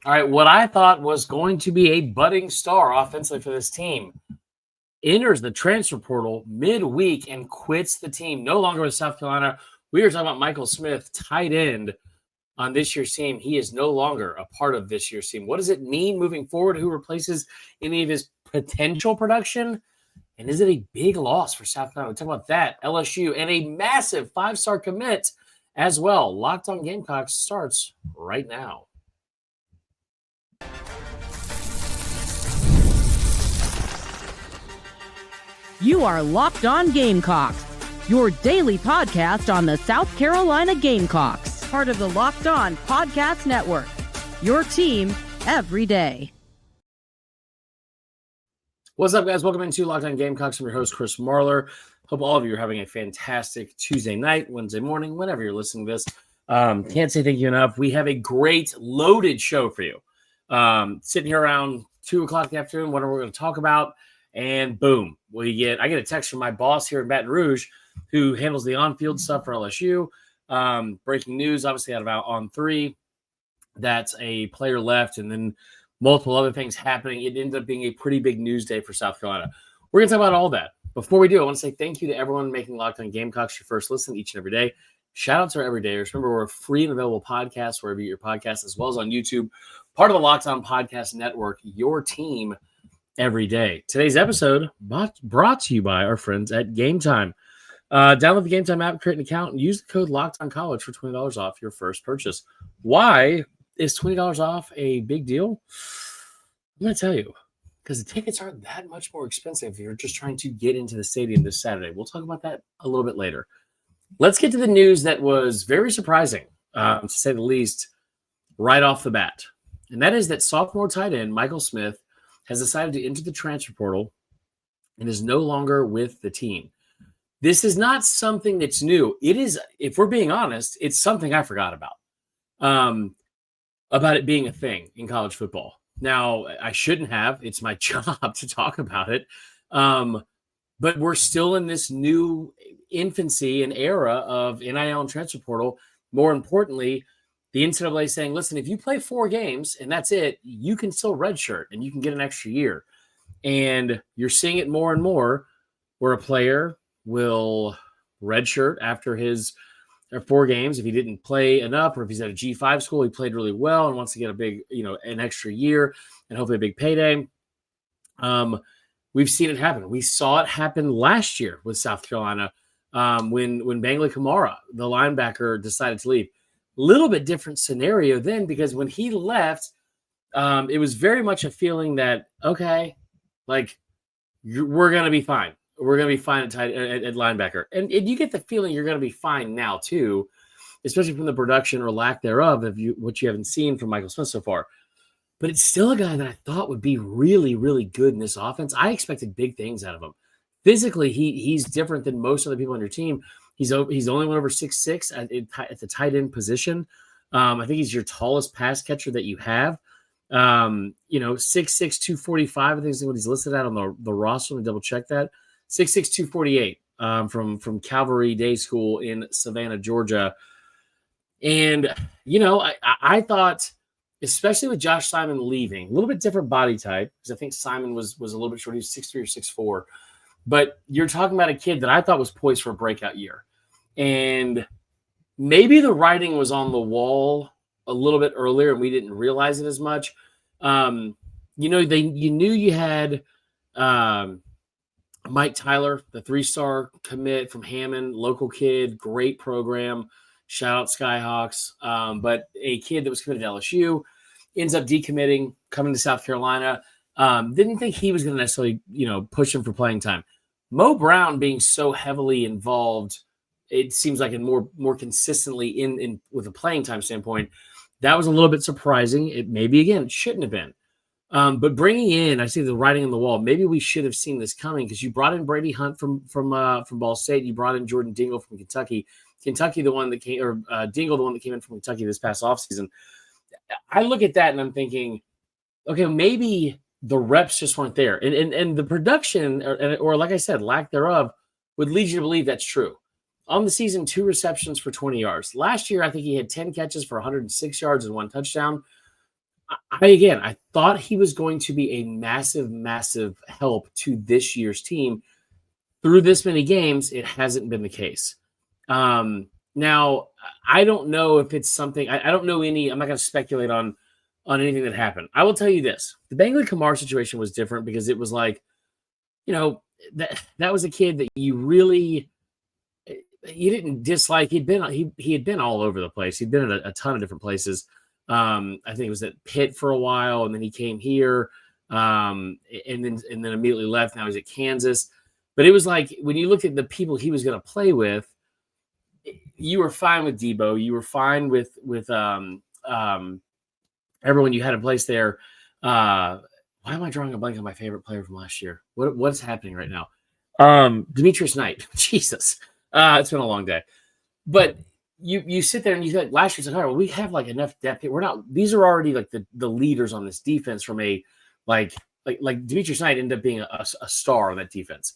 All right, what I thought was going to be a budding star offensively for this team enters the transfer portal midweek and quits the team. No longer with South Carolina. We were talking about Michael Smith, tight end on this year's team. He is no longer a part of this year's team. What does it mean moving forward? Who replaces any of his potential production? And is it a big loss for South Carolina? We talk about that, LSU, and a massive 5-star commit as well. Locked on Gamecocks starts right now. You are Locked On Gamecocks, your daily podcast on the South Carolina Gamecocks, part of the Locked On Podcast Network, your team every day. What's up, guys? Welcome into Locked On Gamecocks. I'm your host, Chris Marler. Hope all of you are having a fantastic Tuesday night, Wednesday morning, whenever you're listening to this. Can't say thank you enough. We have a great loaded show for you. Sitting here around 2 o'clock in the afternoon, whatever we're going to talk about. And boom, I get a text from my boss here in Baton Rouge who handles the on-field stuff for LSU. Breaking news, obviously, out of On 3, that a player left and then multiple other things happening. It ended up being a pretty big news day for South Carolina. We're going to talk about all that. Before we do, I want to say thank you to everyone making Locked On Gamecocks your first listen each and every day. Shout out to our everydayers. Remember, we're a free and available podcast wherever you get your podcast, as well as on YouTube. Part of the Locked On Podcast Network, your team every day. Today's episode brought to you by our friends at Game Time. Download the Game Time app, create an account, and use the code LOCKEDONCollege for $20 off your first purchase. Why is $20 off a big deal? I'm going to tell you, because the tickets aren't that much more expensive if you're just trying to get into the stadium this Saturday. We'll talk about that a little bit later. Let's get to the news that was very surprising, to say the least, right off the bat. And that is that sophomore tight end Michael Smith has decided to enter the transfer portal and is no longer with the team. This is not something that's new. It is, if we're being honest, it's something I forgot about it being a thing in college football. Now, I shouldn't have. It's my job to talk about it. But we're still in this new infancy and era of NIL and transfer portal. More importantly, the NCAA saying, listen, if you play 4 games and that's it, you can still redshirt and you can get an extra year. And you're seeing it more and more where a player will redshirt after his 4 games. If he didn't play enough, or if he's at a G5 school, he played really well and wants to get a big, an extra year and hopefully a big payday. We've seen it happen. We saw it happen last year with South Carolina when Bangley Kamara, the linebacker, decided to leave. Little bit different scenario then, because when he left, it was very much a feeling that, okay, like we're going to be fine. We're going to be fine at linebacker. And you get the feeling you're going to be fine now too, especially from the production or lack thereof of what you haven't seen from Michael Smith so far. But it's still a guy that I thought would be really, really good in this offense. I expected big things out of him. Physically, he's different than most of the people on your team. He's only went over 6'6" at the tight end position. I think he's your tallest pass catcher that you have. 6'6", 245, I think is what he's listed at on the roster. Let me double check that. 6'6", 248 from Calvary Day School in Savannah, Georgia. And, I thought, especially with Josh Simon leaving, a little bit different body type, because I think Simon was a little bit short. He was 6'3" or 6'4". But you're talking about a kid that I thought was poised for a breakout year. And maybe the writing was on the wall a little bit earlier and we didn't realize it as much. You knew you had Mike Tyler, the 3-star commit from Hammond, local kid, great program. Shout out Skyhawks. But a kid that was committed to LSU ends up decommitting, coming to South Carolina. Didn't think he was going to necessarily, push him for playing time. Mo Brown being so heavily involved, it seems like more consistently in with a playing time standpoint, that was a little bit surprising. It maybe, again, it shouldn't have been. But bringing in, I see the writing on the wall. Maybe we should have seen this coming, because you brought in Brady Hunt from Ball State. You brought in Jordan Dingle from Kentucky. Kentucky, the one that came, or Dingle, the one that came in from Kentucky this past offseason. I look at that and I'm thinking, okay, maybe the reps just weren't there. And the production, or like I said, lack thereof, would lead you to believe that's true. On the season, 2 receptions for 20 yards. Last year, I think he had 10 catches for 106 yards and 1 touchdown. I thought he was going to be a massive, massive help to this year's team. Through this many games, it hasn't been the case. Now, I don't know if it's something. I don't know any. I'm not going to speculate on anything that happened. I will tell you this: the Bengley Kamar situation was different because it was like, that was a kid that you didn't dislike. He had been all over the place. He'd been at a ton of different places. I think it was at Pitt for a while, and then he came here, and then immediately left. Now he's at Kansas. But it was like when you looked at the people he was going to play with, you were fine with Debo. You were fine with everyone you had in place there. Why am I drawing a blank on my favorite player from last year? What's happening right now? Demetrius Knight. Jesus. It's been a long day. But you sit there and you think last year's like, all right, well, we have like enough depth here. We're not, these are already like the leaders on this defense from a like Demetrius Knight ended up being a star on that defense.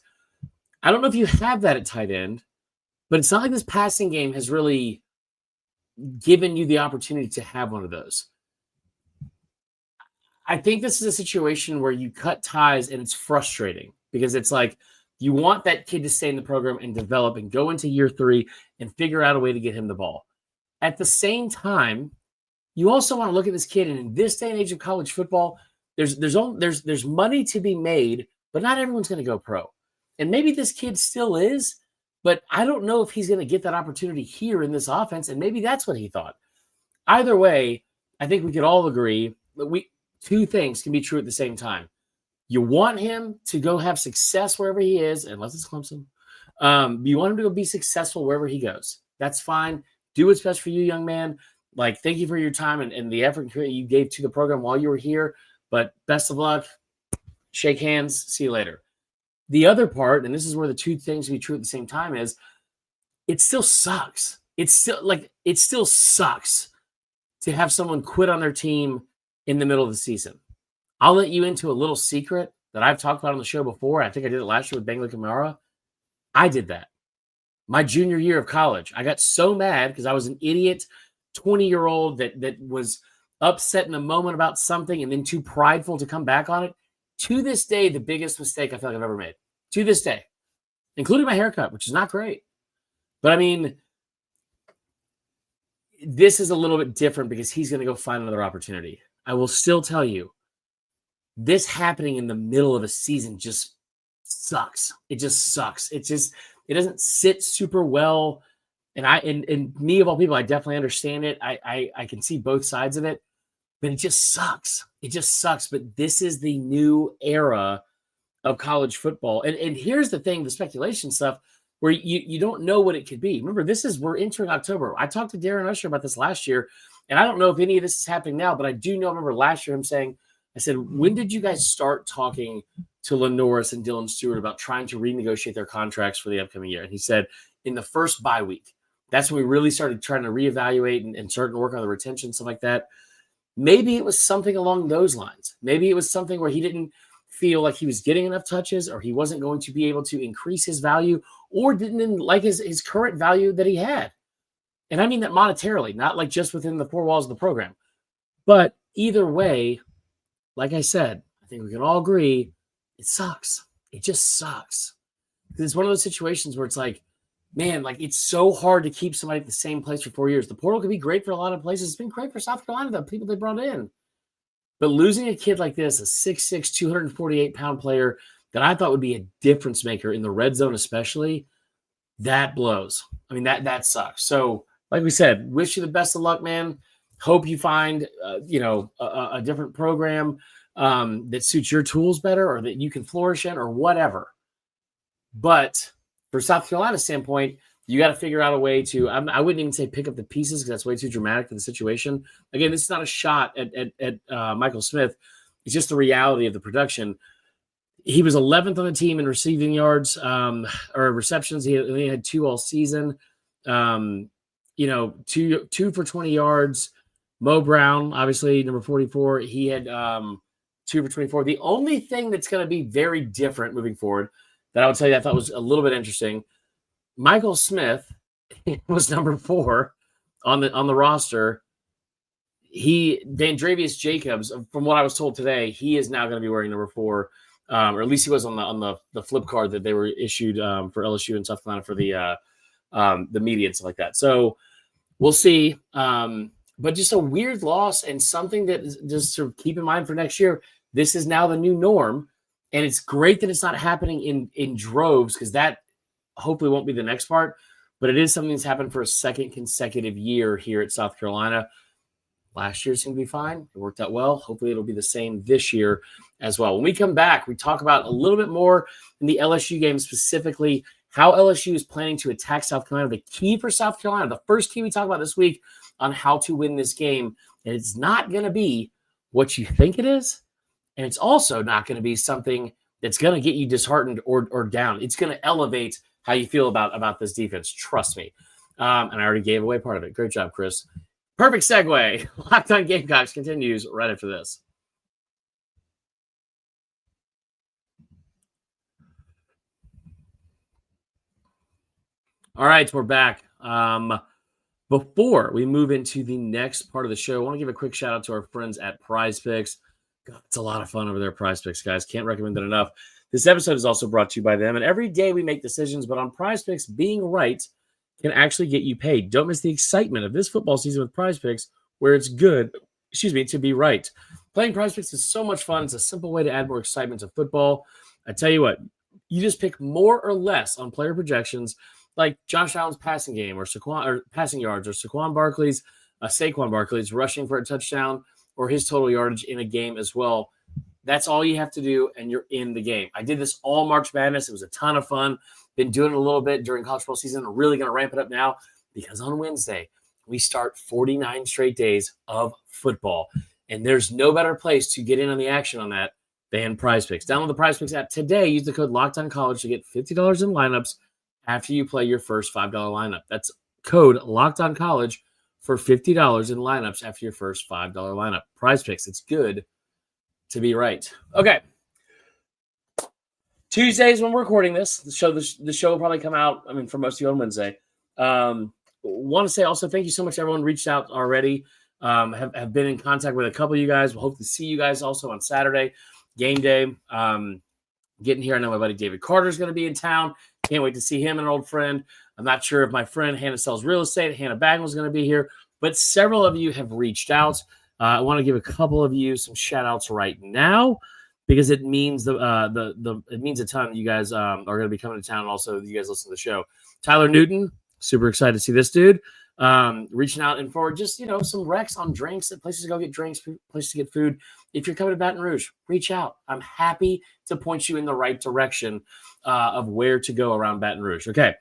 I don't know if you have that at tight end, but it's not like this passing game has really given you the opportunity to have one of those. I think this is a situation where you cut ties and it's frustrating because it's like you want that kid to stay in the program and develop and go into year 3 and figure out a way to get him the ball. At the same time, you also want to look at this kid, and in this day and age of college football, there's money to be made, but not everyone's going to go pro. And maybe this kid still is, but I don't know if he's going to get that opportunity here in this offense, and maybe that's what he thought. Either way, I think we could all agree that two things can be true at the same time. You want him to go have success wherever he is, unless it's Clemson. You want him to go be successful wherever he goes. That's fine. Do what's best for you, young man. Like, thank you for your time and the effort you gave to the program while you were here, but best of luck. Shake hands. See you later. The other part, and this is where the two things can be true at the same time, is it still sucks. It still sucks to have someone quit on their team in the middle of the season. I'll let you into a little secret that I've talked about on the show before. I think I did it last year with Bengley Kamara. I did that. My junior year of college, I got so mad because I was an idiot 20-year-old that was upset in a moment about something and then too prideful to come back on it. To this day, the biggest mistake I feel like I've ever made. To this day. Including my haircut, which is not great. But I mean, this is a little bit different because he's going to go find another opportunity. I will still tell you, this happening in the middle of a season just sucks. It just sucks. It doesn't sit super well. And me of all people, I definitely understand it. I can see both sides of it, but it just sucks. It just sucks. But this is the new era of college football. And here's the thing, the speculation stuff, where you don't know what it could be. Remember, we're entering October. I talked to Darren Usher about this last year, and I don't know if any of this is happening now, but I do know, I remember last year him saying, I said, when did you guys start talking to Lenoris and Dylan Stewart about trying to renegotiate their contracts for the upcoming year? And he said, in the first bye week. That's when we really started trying to reevaluate and starting to work on the retention, stuff like that. Maybe it was something along those lines. Maybe it was something where he didn't feel like he was getting enough touches, or he wasn't going to be able to increase his value, or didn't like his current value that he had. And I mean that monetarily, not like just within the four walls of the program. But either way, like I said, I think we can all agree it sucks. It just sucks. Because it's one of those situations where it's like, man, like it's so hard to keep somebody at the same place for 4 years. The portal could be great for a lot of places. It's been great for South Carolina, the people they brought in. But losing a kid like this, a 6'6", 248-pound player that I thought would be a difference maker in the red zone especially, that blows. I mean, that sucks. So, like we said, wish you the best of luck, man. Hope you find, a different program that suits your tools better, or that you can flourish in, or whatever. But for South Carolina's standpoint, you got to figure out a way to, I wouldn't even say pick up the pieces because that's way too dramatic for the situation. Again, this is not a shot at Michael Smith. It's just the reality of the production. He was 11th on the team in receiving yards or receptions. He only had 2 all season. 2 for 20 yards. Mo Brown, obviously, number 44, he had 2 for 24. The only thing that's going to be very different moving forward that I would tell you I thought was a little bit interesting, Michael Smith was number 4 on the roster. Dandravius Jacobs, from what I was told today, he is now going to be wearing number 4, or at least he was on the flip card that they were issued for LSU and South Carolina for the media and stuff like that. So we'll see. But just a weird loss and something that just to keep in mind for next year. This is now the new norm, and it's great that it's not happening in droves, because that hopefully won't be the next part. But it is something that's happened for a second consecutive year here at South Carolina. Last year seemed to be fine. It worked out well. Hopefully it'll be the same this year as well. When we come back, we talk about a little bit more in the LSU game, specifically how LSU is planning to attack South Carolina. The key for South Carolina, the first key we talk about this week on how to win this game, and it's not going to be what you think it is, and it's also not going to be something that's going to get you disheartened or down. It's going to elevate how you feel about this defense. Trust me. And I already gave away part of it. Great job, Chris. Perfect segue. Locked On Gamecocks continues right after this. All right, we're back. Before we move into the next part of the show, I want to give a quick shout out to our friends at Prize Picks. God, it's a lot of fun over there, Prize Picks, guys. Can't recommend that enough. This episode is also brought to you by them. And every day we make decisions, but on Prize Picks, being right can actually get you paid. Don't miss the excitement of this football season with Prize Picks, where it's good, to be right. Playing Prize Picks is so much fun. It's a simple way to add more excitement to football. I tell you what, you just pick more or less on player projections, like Josh Allen's passing game or passing yards, or Saquon Barkley's rushing for a touchdown, or his total yardage in a game as well. That's all you have to do, and you're in the game. I did this all March Madness. It was a ton of fun. Been doing it a little bit during college football season. I'm really going to ramp it up now, because on Wednesday, we start 49 straight days of football. And there's no better place to get in on the action on that than Prize Picks. Download the Prize Picks app today. Use the code LOCKEDONCollege to get $50 in lineups after you play your first $5 lineup. That's code LOCKEDONCollege for $50 in lineups after your first $5 lineup. Prize Picks, it's good to be right. Okay. Tuesdays when we're recording this, the show will probably come out, for most of you on Wednesday. Want to say also thank you so much, everyone reached out already. Have been in contact with a couple of you guys. We'll hope to see you guys also on Saturday, game day. Getting here, I know my buddy David Carter is going to be in town. Can't wait to see him, an old friend. I'm not sure if my friend Hannah Sells Real Estate, Hannah Bagnall, is going to be here, but several of you have reached out. I want to give a couple of you some shout outs right now, because it means it means a ton. You guys are going to be coming to town. And also, you guys listen to the show. Tyler Newton, super excited to see this dude. Reaching out and for just, some recs on drinks, places to go get drinks, places to get food. If you're coming to Baton Rouge, reach out. I'm happy to point you in the right direction of where to go around Baton Rouge. Okay.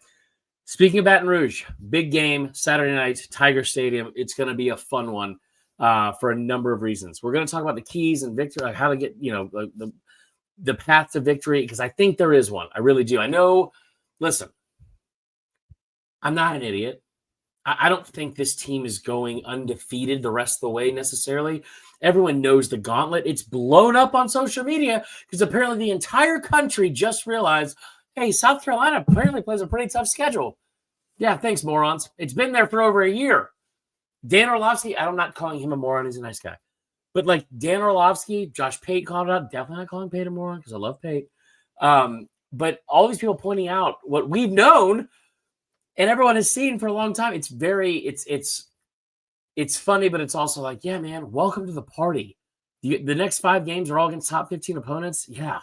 Speaking of Baton Rouge, big game Saturday night, Tiger Stadium. It's going to be a fun one for a number of reasons. We're going to talk about the keys and victory, like how to get, the path to victory, because I think there is one. I really do. I know. Listen, I'm not an idiot. I don't think this team is going undefeated the rest of the way necessarily. Everyone knows the gauntlet. It's blown up on social media because apparently the entire country just realized, hey, South Carolina apparently plays a pretty tough schedule. Yeah, thanks, morons. It's been there for over a year. Dan Orlovsky, I'm not calling him a moron. He's a nice guy. But like Dan Orlovsky, Josh Pate called it out. Definitely not calling Pate a moron because I love Pate. But all these people pointing out what we've known and everyone has seen for a long time. It's funny, but it's also like, yeah, man, welcome to the party. The next 5 games are all against top 15 opponents. Yeah,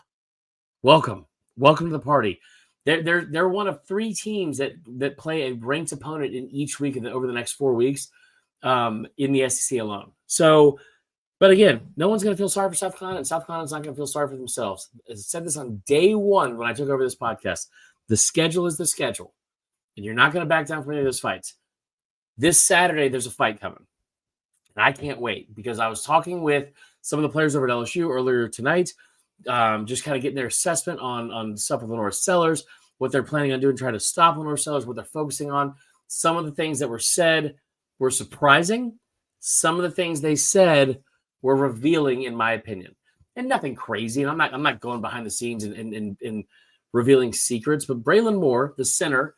welcome to the party. They're one of 3 teams that play a ranked opponent in each week over the next 4 weeks in the SEC alone. So, but again, no one's going to feel sorry for South Carolina, and South Carolina's not going to feel sorry for themselves. As I said this on day 1 when I took over this podcast, the schedule is the schedule. And you're not going to back down from any of those fights. This Saturday, there's a fight coming. And I can't wait because I was talking with some of the players over at LSU earlier tonight, just kind of getting their assessment on stuff with Lenore Sellers, what they're planning on doing, trying to stop Lenore Sellers, what they're focusing on. Some of the things that were said were surprising. Some of the things they said were revealing, in my opinion. And nothing crazy. And I'm not going behind the scenes and revealing secrets. But Braylon Moore, the center,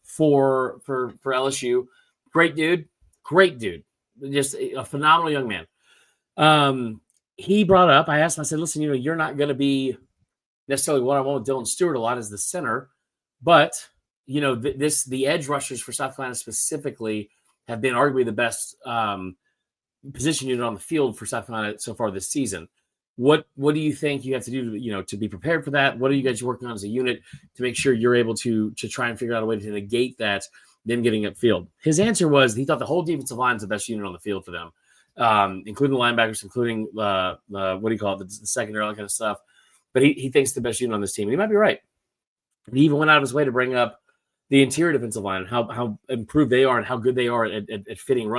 for LSU, great dude. just a phenomenal young man. He brought up, I asked him, I said, listen, you're not going to be necessarily one-on-one with Dylan Stewart a lot as the center, but the edge rushers for South Carolina specifically have been arguably the best position unit on the field for South Carolina so far this season. What do you think you have to do to be prepared for that? What are you guys working on as a unit to make sure you're able to try and figure out a way to negate that, them getting upfield? His answer was he thought the whole defensive line is the best unit on the field for them, including the linebackers, including the what do you call it, the secondary, all that kind of stuff. But he thinks the best unit on this team. And he might be right. He even went out of his way to bring up the interior defensive line, how improved they are and how good they are at fitting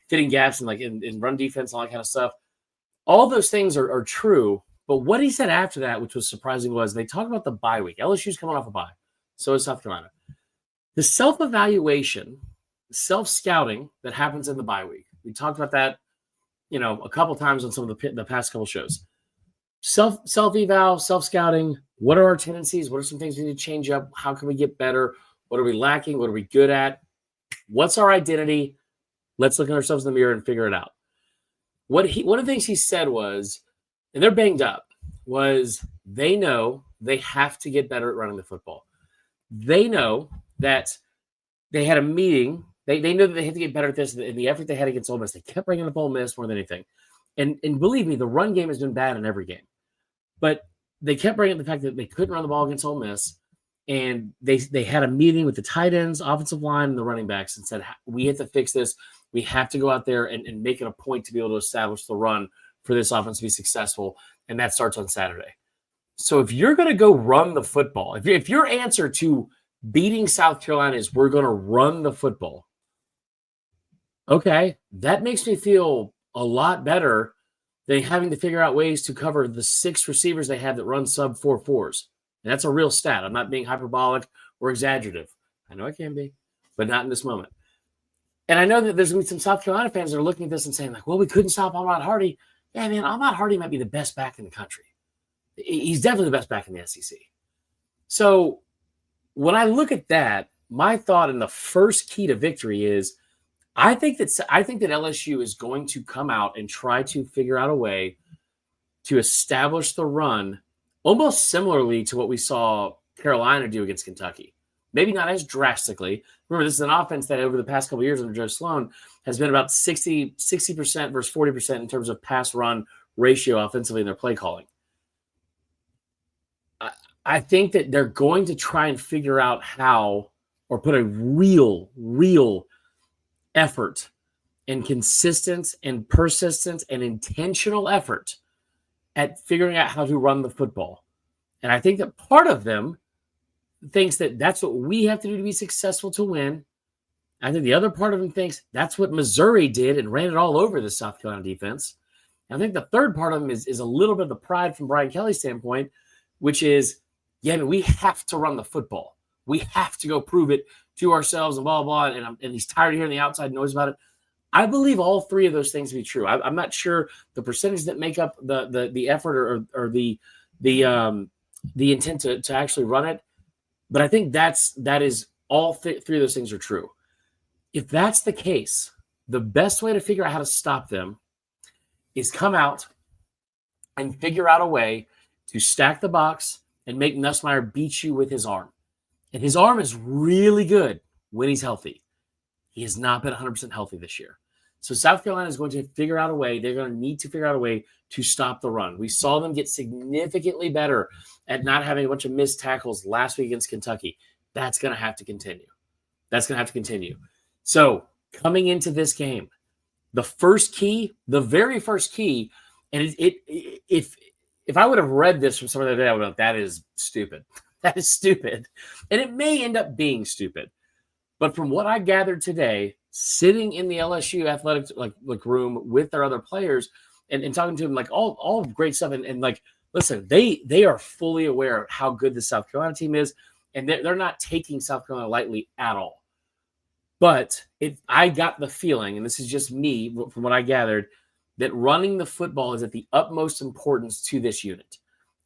fitting gaps and in run defense and all that kind of stuff. All those things are true. But what he said after that, which was surprising, was they talk about the bye week. LSU's coming off a bye. So is South Carolina. The self-evaluation, self-scouting that happens in the bye week. We talked about that, a couple times on some of the past couple shows. Self-eval, self-scouting. What are our tendencies? What are some things we need to change up? How can we get better? What are we lacking? What are we good at? What's our identity? Let's look at ourselves in the mirror and figure it out. One of the things he said was, and they're banged up, was they know they have to get better at running the football. They know that they had a meeting. They know that they had to get better at this in the effort they had against Ole Miss. They kept bringing up Ole Miss more than anything. And believe me, the run game has been bad in every game. But they kept bringing up the fact that they couldn't run the ball against Ole Miss. And they had a meeting with the tight ends, offensive line, and the running backs and said, we have to fix this. We have to go out there and make it a point to be able to establish the run for this offense to be successful. And that starts on Saturday. So if you're going to go run the football, if your answer to beating South Carolina is we're going to run the football, okay, that makes me feel a lot better than having to figure out ways to cover the 6 receivers they have that run sub 4.4s. And that's a real stat. I'm not being hyperbolic or exaggerative. I know I can be, but not in this moment. And I know that there's going to be some South Carolina fans that are looking at this and saying, well, we couldn't stop Ahmad Hardy. Yeah, man, Ahmad Hardy might be the best back in the country. He's definitely the best back in the SEC. So when I look at that, my thought in the first key to victory is I think that LSU is going to come out and try to figure out a way to establish the run almost similarly to what we saw Carolina do against Kentucky. Maybe not as drastically. Remember, this is an offense that over the past couple of years under Joe Sloan has been about 60% versus 40% in terms of pass-run ratio offensively in their play calling. I think that they're going to try and figure out how, or put a real effort and consistent and persistent and intentional effort at figuring out how to run the football. And I think that part of them thinks that that's what we have to do to be successful to win. I think the other part of them thinks that's what Missouri did and ran it all over the South Carolina defense. And I think the third part of them is a little bit of the pride from Brian Kelly's standpoint, which is, we have to run the football. We have to go prove it to ourselves and blah, blah, blah. And he's tired of hearing the outside noise about it. I believe all three of those things to be true. I'm not sure the percentage that make up the effort or the intent to actually run it, but I think that is all three of those things are true. If that's the case, the best way to figure out how to stop them is come out and figure out a way to stack the box and make Nussmeier beat you with his arm. And his arm is really good when he's healthy. He has not been 100% healthy this year. So South Carolina is going to figure out a way. They're going to need to figure out a way to stop the run. We saw them get significantly better at not having a bunch of missed tackles last week against Kentucky. That's going to have to continue. So coming into this game, the very first key, and if I would have read this from some other day, I would have, that is stupid. That is stupid. And it may end up being stupid. But from what I gathered today, sitting in the LSU athletic room with their other players and talking to them, all great stuff. And listen, they are fully aware of how good the South Carolina team is. And they're not taking South Carolina lightly at all. But I got the feeling, and this is just me from what I gathered, that running the football is at the utmost importance to this unit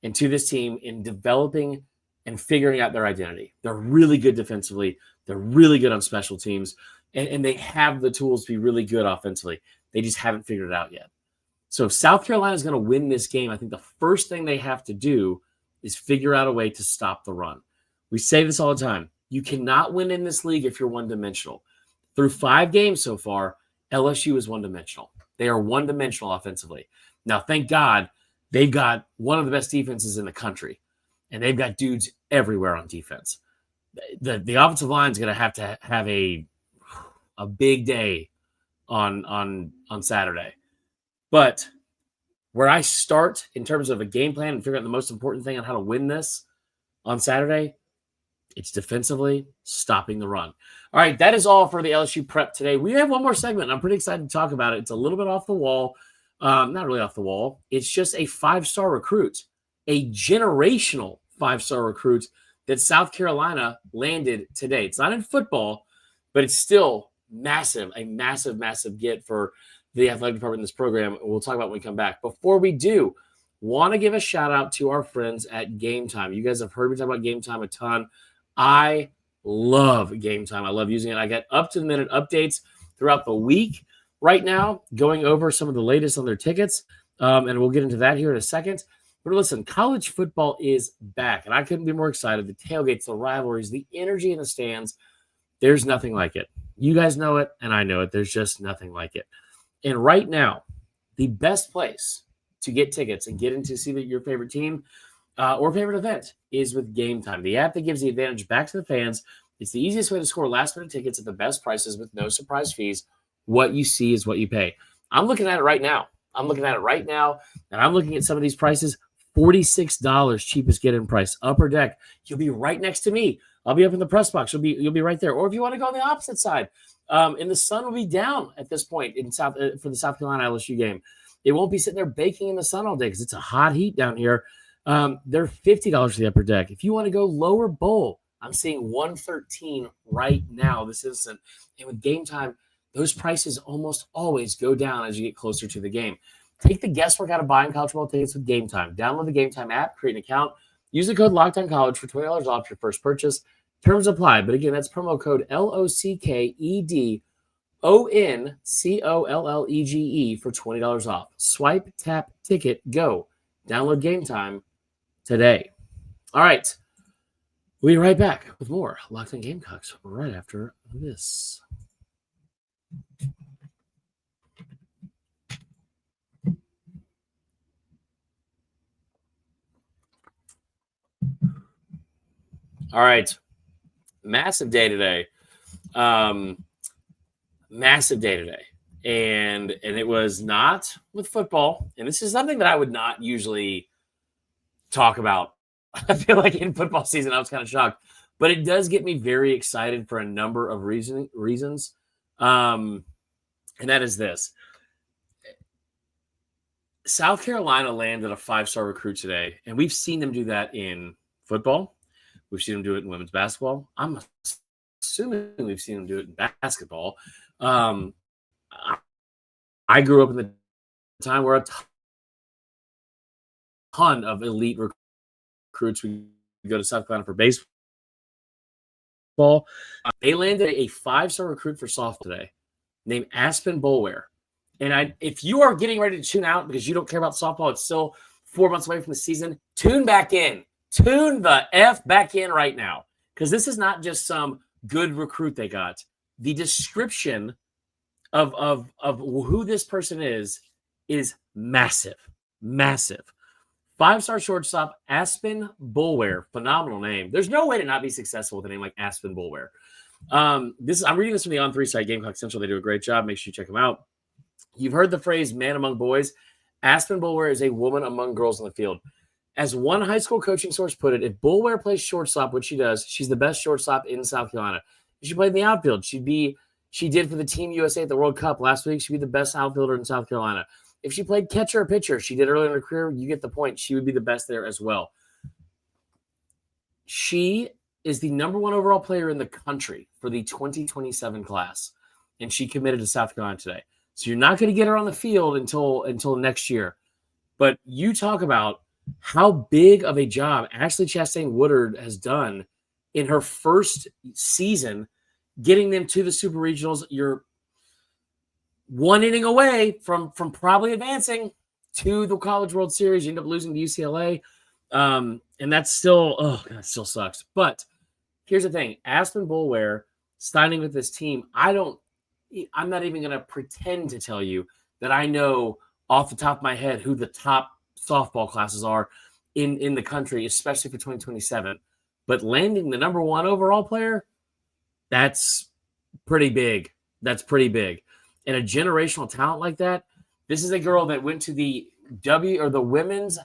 and to this team in developing and figuring out their identity. They're really good defensively. They're really good on special teams. and they have the tools to be really good offensively. They just haven't figured it out yet. So if South Carolina is going to win this game, I think the first thing they have to do is figure out a way to stop the run. We say this all the time. You cannot win in this league if you're one-dimensional. Through 5 games so far, LSU is one-dimensional. They are one-dimensional offensively. Now, thank God, they've got one of the best defenses in the country, and they've got dudes everywhere on defense. The offensive line is going to have a big day on Saturday. But where I start in terms of a game plan and figure out the most important thing on how to win this on Saturday, it's defensively stopping the run. All right, that is all for the LSU prep today. We have one more segment. I'm pretty excited to talk about it. It's a little bit off the wall. Not really off the wall. It's just a 5-star recruit, a generational 5-star recruit that South Carolina landed today. It's not in football, but it's still massive, a massive, massive get for the athletic department in this program. We'll talk about when we come back. Before we do, want to give a shout out to our friends at Game Time. You guys have heard me talk about Game Time a ton. I love Game Time. I love using it. I get up-to-the-minute updates throughout the week right now, going over some of the latest on their tickets, and we'll get into that here in a second. But listen, college football is back, and I couldn't be more excited. The tailgates, the rivalries, the energy in the stands, there's nothing like it. You guys know it, and I know it. There's just nothing like it. And right now, the best place to get tickets and get in to see your favorite team or favorite event is with Game Time, the app that gives the advantage back to the fans. It's the easiest way to score last-minute tickets at the best prices with no surprise fees. What you see is what you pay. I'm looking at it right now. And I'm looking at some of these prices. $46 cheapest get-in price. Upper Deck. You'll be right next to me. I'll be up in the press box. You'll be right there. Or if you want to go on the opposite side, and the sun will be down at this point for the South Carolina LSU game. It won't be sitting there baking in the sun all day because it's a hot heat down here. They're $50 for the Upper Deck. If you want to go lower bowl, I'm seeing $113 right now this instant. And with Game Time, those prices almost always go down as you get closer to the game. Take the guesswork out of buying college football tickets with Game Time. Download the Game Time app, create an account, use the code LOCKEDONCollege for $20 off your first purchase. Terms apply. But again, that's promo code LOCKEDONCOLLEGE for $20 off. Swipe, tap, ticket, go. Download Game Time today. All right. We'll be right back with more Locked On Gamecocks right after this. All right. Massive day today. And it was not with football. And this is something that I would not usually talk about. I feel like in football season, I was kind of shocked. But it does get me very excited for a number of reasons. And that is this. South Carolina landed a 5-star recruit today. And we've seen them do that in football. We've seen them do it in women's basketball. I'm assuming we've seen them do it in basketball. I grew up in the time where a ton of elite recruits would go to South Carolina for baseball. They landed a 5-star recruit for softball today named Aspen Boulware. And if you are getting ready to tune out because you don't care about softball, it's still 4 months away from the season, tune back in. Tune the F back in right now because this is not just some good recruit they got. The description of who this person is massive. 5-star shortstop, Aspen Boulware. Phenomenal name. There's no way to not be successful with a name like Aspen Boulware. I'm reading this from the On3 site, Gamecock Central. They do a great job. Make sure you check them out. You've heard the phrase man among boys. Aspen Boulware is a woman among girls on the field. As one high school coaching source put it, if Boulware plays shortstop, which she does, she's the best shortstop in South Carolina. If she played in the outfield, she did for the Team USA at the World Cup last week. She'd be the best outfielder in South Carolina. If she played catcher or pitcher, she did early in her career, you get the point. She would be the best there as well. She is the number 1 overall player in the country for the 2027 class, and she committed to South Carolina today. So you're not going to get her on the field until next year. But you talk about how big of a job Ashley Chastain Woodard has done in her first season getting them to the Super Regionals. You're one inning away from probably advancing to the College World Series. You end up losing to UCLA. And that's still, that still sucks. But here's the thing. Aspen Boulware signing with this team, I'm not even going to pretend to tell you that I know off the top of my head who the top softball classes are in the country, especially for 2027. But landing the number 1 overall player, that's pretty big. That's pretty big. And a generational talent like that, this is a girl that went to the women's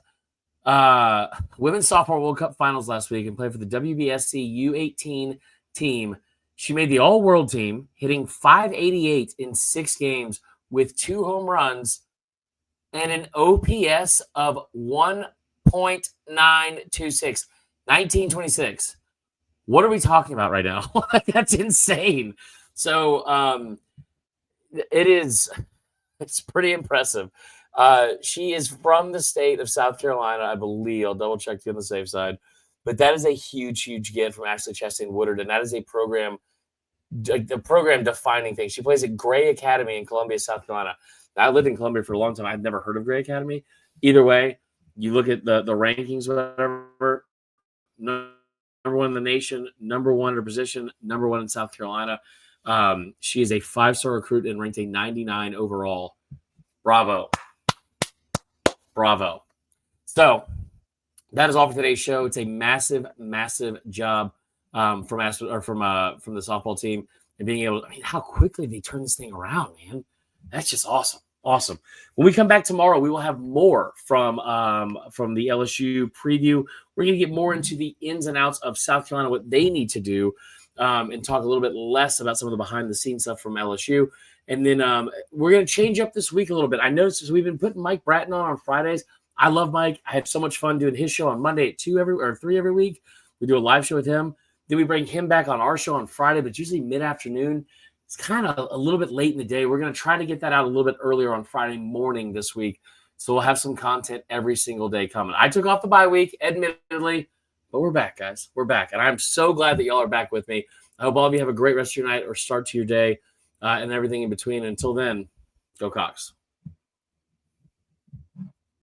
softball World Cup finals last week and played for the WBSC U18 team. She made the all-world team, hitting .588 in 6 games with 2 home runs and an OPS of 1.926, 1926. What are we talking about right now? That's insane. So it's pretty impressive. She is from the state of South Carolina, I believe. I'll double check to be on the safe side. But that is a huge, huge get from Ashley Chastain Woodard, and that is a program defining thing. She plays at Gray Academy in Columbia, South Carolina. Now, I lived in Columbia for a long time. I'd never heard of Gray Academy. Either way, you look at the rankings, whatever. Number 1 in the nation, number 1 in her position, number 1 in South Carolina. She is a 5-star recruit and ranked a 99 overall. Bravo. So that is all for today's show. It's a massive, massive job from Aspen or from the softball team and being able. I mean, how quickly they turn this thing around, man. That's just awesome. Awesome. When we come back tomorrow, we will have more from the LSU preview. We're going to get more into the ins and outs of South Carolina, what they need to do, and talk a little bit less about some of the behind-the-scenes stuff from LSU. And then we're going to change up this week a little bit. I noticed we've been putting Mike Bratton on Fridays. I love Mike. I have so much fun doing his show on Monday at 2 or 3 every week. We do a live show with him. Then we bring him back on our show on Friday, but it's usually mid-afternoon. It's kind of a little bit late in the day. We're going to try to get that out a little bit earlier on Friday morning this week. So we'll have some content every single day coming. I took off the bye week, admittedly, but we're back, guys. We're back. And I'm so glad that y'all are back with me. I hope all of you have a great rest of your night or start to your day and everything in between. Until then, go Cox.